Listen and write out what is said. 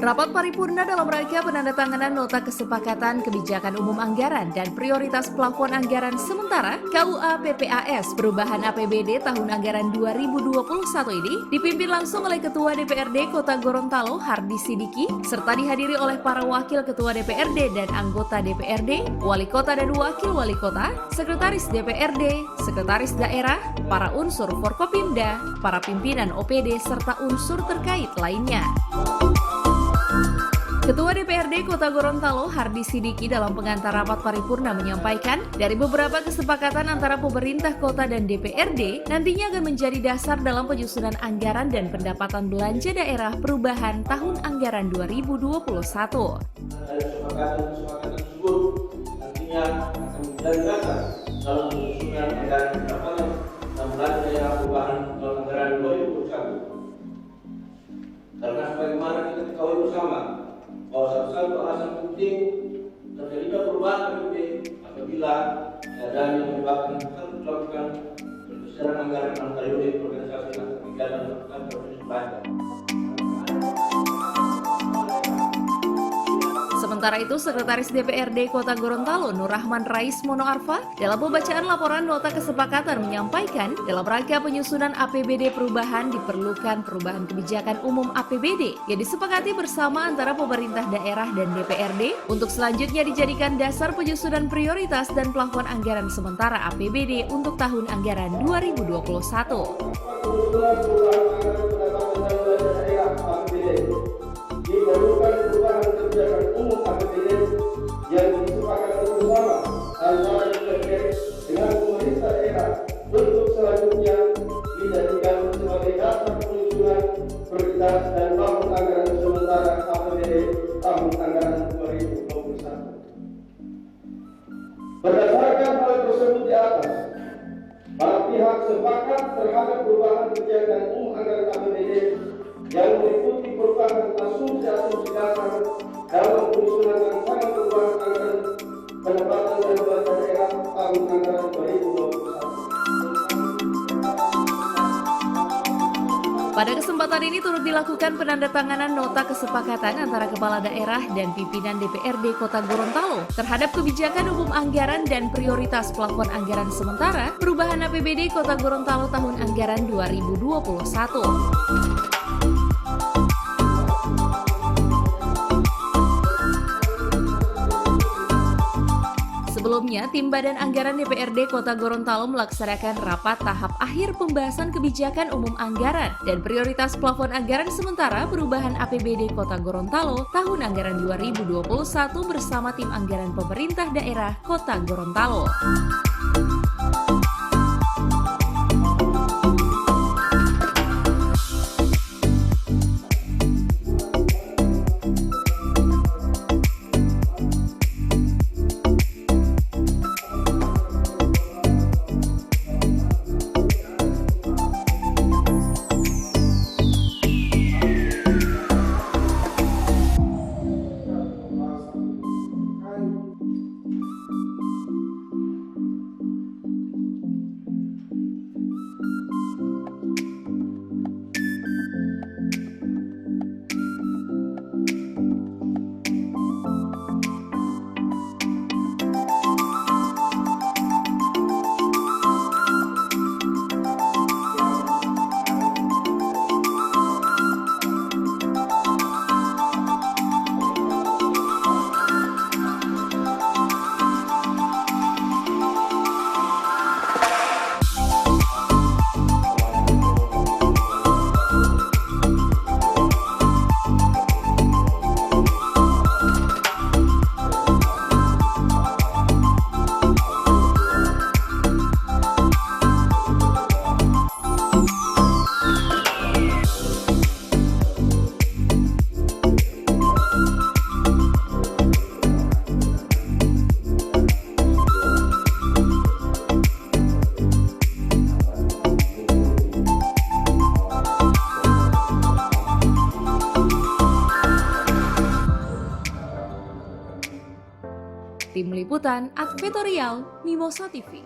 Rapat paripurna dalam rangka penandatanganan Nota Kesepakatan Kebijakan Umum Anggaran dan Prioritas Plafon Anggaran Sementara KUA PPAS Perubahan APBD tahun anggaran 2021 ini dipimpin langsung oleh Ketua DPRD Kota Gorontalo Hardi Sidiki serta dihadiri oleh para Wakil Ketua DPRD dan anggota DPRD, Wali Kota dan Wakil Wali Kota, Sekretaris DPRD, Sekretaris Daerah, para unsur Forkopimda, para pimpinan OPD serta unsur terkait lainnya. Ketua DPRD Kota Gorontalo Hardi Sidiki dalam pengantar rapat paripurna menyampaikan dari beberapa kesepakatan antara pemerintah kota dan DPRD nantinya akan menjadi dasar dalam penyusunan anggaran dan pendapatan belanja daerah perubahan tahun anggaran 2021. Kesepakatan tersebut nantinya akan menjadi dasar dalam penyusunan anggaran pendapatan dan belanja daerah perubahan tahun anggaran 2021. Karena sebagaimana kita ketahui bersama bahwa satu alasan penting terjadinya perubahan APBD apabila ada yang menyebabkan harus melakukan pergeseran anggaran dalam periode organisasi dan kegiatan dan proses belanja. Sementara itu, Sekretaris DPRD Kota Gorontalo Nur Rahman Rais Mono Arfa dalam pembacaan laporan nota kesepakatan menyampaikan dalam rangka penyusunan APBD perubahan diperlukan perubahan kebijakan umum APBD yang disepakati bersama antara pemerintah daerah dan DPRD untuk selanjutnya dijadikan dasar penyusunan prioritas dan plafon anggaran sementara APBD untuk tahun anggaran 2021. Diperlukan perubahan kebijakan umum APBD yang disepakati bersama antara DPRD dengan pemerintah daerah untuk selanjutnya dijadikan sebagai dasar penyusunan prioritas dan plafon anggaran sementara APBD tahun anggaran 2021. Berdasarkan hal tersebut di atas, para pihak sepakat terhadap perubahan kebijakan umum anggaran APBD yang meliputi perubahan asumsi-asumsi dasar dalam penyusunan rancangan perubahan anggaran pendapatan dan belanja daerah tahun anggaran 2021. Pada kesempatan ini turut dilakukan penandatanganan nota kesepakatan antara Kepala Daerah dan pimpinan DPRD Kota Gorontalo terhadap kebijakan umum anggaran dan prioritas plafon anggaran sementara perubahan APBD Kota Gorontalo tahun anggaran 2021. Sebelumnya, Tim Badan Anggaran DPRD Kota Gorontalo melaksanakan rapat tahap akhir pembahasan kebijakan umum anggaran dan prioritas plafon anggaran sementara perubahan APBD Kota Gorontalo tahun anggaran 2021 bersama tim anggaran pemerintah daerah Kota Gorontalo. Tim Liputan Advertorial Mimosa TV.